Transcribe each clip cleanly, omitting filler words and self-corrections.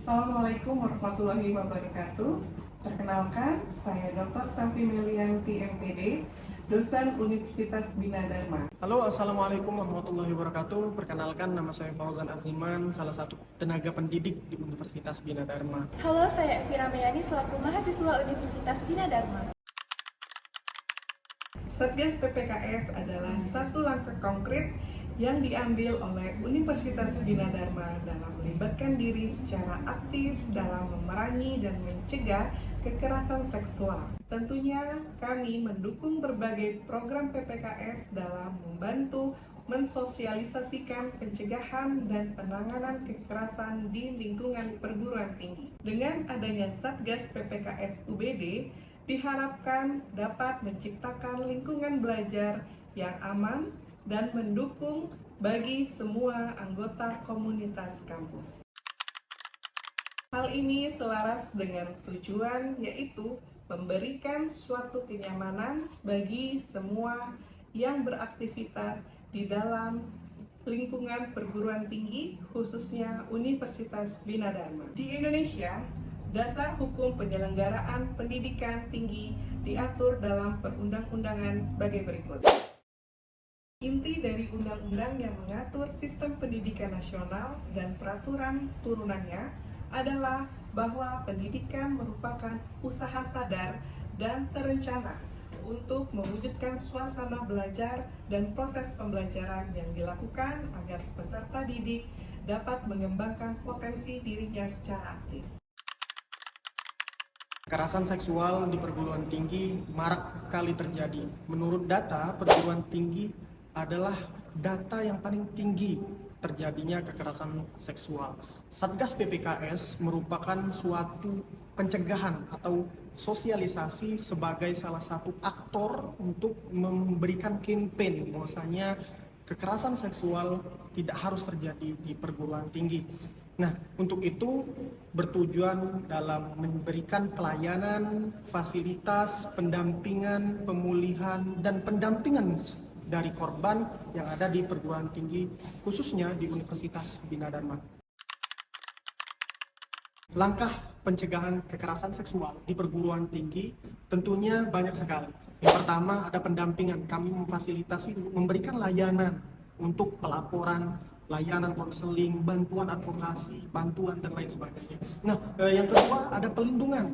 Assalamualaikum warahmatullahi wabarakatuh. Perkenalkan, saya Dr. Safi Melianti MPD, dosen Universitas Bina Dharma. Halo, Assalamualaikum warahmatullahi wabarakatuh. Perkenalkan, nama saya Fauzan Aziman, salah satu tenaga pendidik di Universitas Bina Dharma. Halo, saya Evi Ramayani selaku mahasiswa Universitas Bina Dharma. Satgas PPKS adalah satu langkah konkret yang diambil oleh Universitas Bina Dharma dalam melibatkan diri secara aktif dalam memerangi dan mencegah kekerasan seksual. Tentunya kami mendukung berbagai program PPKS dalam membantu mensosialisasikan pencegahan dan penanganan kekerasan di lingkungan perguruan tinggi. Dengan adanya Satgas PPKS UBD, diharapkan dapat menciptakan lingkungan belajar yang aman dan mendukung bagi semua anggota komunitas kampus. Hal ini selaras dengan tujuan, yaitu memberikan suatu kenyamanan bagi semua yang beraktivitas di dalam lingkungan perguruan tinggi, khususnya Universitas Bina Dharma. Di Indonesia, dasar hukum penyelenggaraan pendidikan tinggi diatur dalam perundang-undangan sebagai berikut. Inti dari undang-undang yang mengatur sistem pendidikan nasional dan peraturan turunannya adalah bahwa pendidikan merupakan usaha sadar dan terencana untuk mewujudkan suasana belajar dan proses pembelajaran yang dilakukan agar peserta didik dapat mengembangkan potensi dirinya secara aktif. Kekerasan seksual di perguruan tinggi marak kali terjadi. Menurut data, perguruan tinggi adalah data yang paling tinggi terjadinya kekerasan seksual. Satgas PPKS merupakan suatu pencegahan atau sosialisasi sebagai salah satu aktor untuk memberikan campaign bahwasanya kekerasan seksual tidak harus terjadi di perguruan tinggi. Nah, untuk itu bertujuan dalam memberikan pelayanan, fasilitas, pendampingan, pemulihan, dan pendampingan dari korban yang ada di perguruan tinggi, khususnya di Universitas Bina Dharma. Langkah pencegahan kekerasan seksual di perguruan tinggi tentunya banyak sekali. Yang pertama ada pendampingan, kami memfasilitasi memberikan layanan untuk pelaporan, layanan konseling, bantuan advokasi, bantuan dan lain sebagainya. Nah, yang kedua ada pelindungan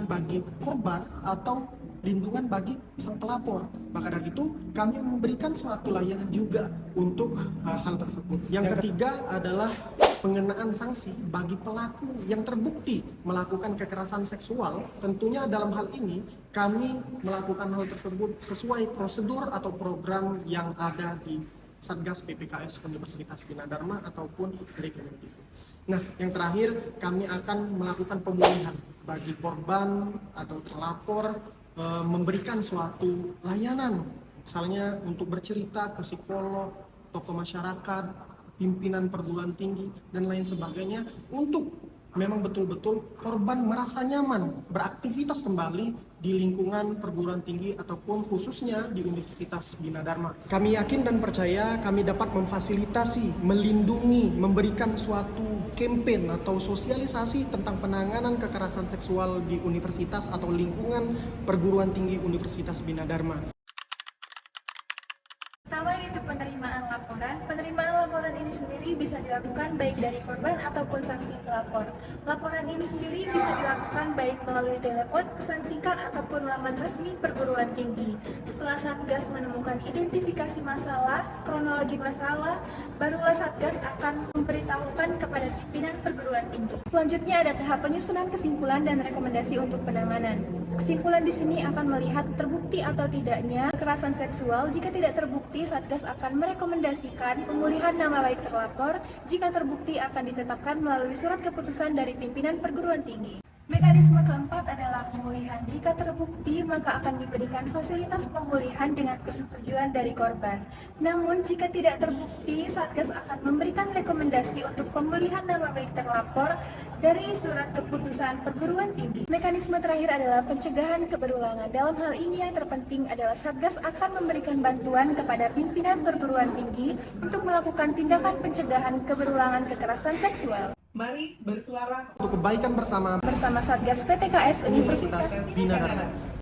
bagi korban atau lindungan bagi sang pelapor. Maka dari itu kami memberikan suatu layanan juga untuk hal tersebut. Yang ketiga adalah pengenaan sanksi bagi pelaku yang terbukti melakukan kekerasan seksual. Tentunya dalam hal ini kami melakukan hal tersebut sesuai prosedur atau program yang ada di Satgas PPKS Universitas Bina Dharma ataupun dari Kemendikbud. Nah, yang terakhir kami akan melakukan pemulihan bagi korban atau terlapor, memberikan suatu layanan, misalnya untuk bercerita ke psikolog, tokoh masyarakat, pimpinan perguruan tinggi, dan lain sebagainya, untuk memang betul-betul korban merasa nyaman beraktivitas kembali di lingkungan perguruan tinggi ataupun khususnya di Universitas Bina Dharma. Kami yakin dan percaya kami dapat memfasilitasi, melindungi, memberikan suatu campaign atau sosialisasi tentang penanganan kekerasan seksual di universitas atau lingkungan perguruan tinggi Universitas Bina Dharma. Pertama yaitu penerimaan laporan. Penerimaan laporan ini sendiri bisa dilakukan baik dari korban ataupun saksi pelapor. Laporan ini sendiri bisa dilakukan baik melalui telepon, pesan singkat ataupun laman resmi perguruan tinggi. Setelah Satgas menemukan identifikasi masalah, kronologi masalah, barulah Satgas akan memberitahukan kepada pimpinan perguruan tinggi. Selanjutnya ada tahap penyusunan kesimpulan dan rekomendasi untuk penanganan. Kesimpulan di sini akan melihat terbukti atau tidaknya kekerasan seksual. Jika tidak terbukti, Satgas akan merekomendasikan pemulihan nama baik terlapor. Jika terbukti, akan ditetapkan melalui surat keputusan dari pimpinan perguruan tinggi. Mekanisme keempat adalah pemulihan. Jika terbukti, maka akan diberikan fasilitas pemulihan dengan persetujuan dari korban. Namun, jika tidak terbukti, Satgas akan memberikan rekomendasi untuk pemulihan nama baik terlapor dari surat keputusan perguruan tinggi. Mekanisme terakhir adalah pencegahan keberulangan. Dalam hal ini yang terpenting adalah Satgas akan memberikan bantuan kepada pimpinan perguruan tinggi untuk melakukan tindakan pencegahan keberulangan kekerasan seksual. Mari bersuara untuk kebaikan bersama bersama Satgas PPKS Universitas Universitas Bina Dharma.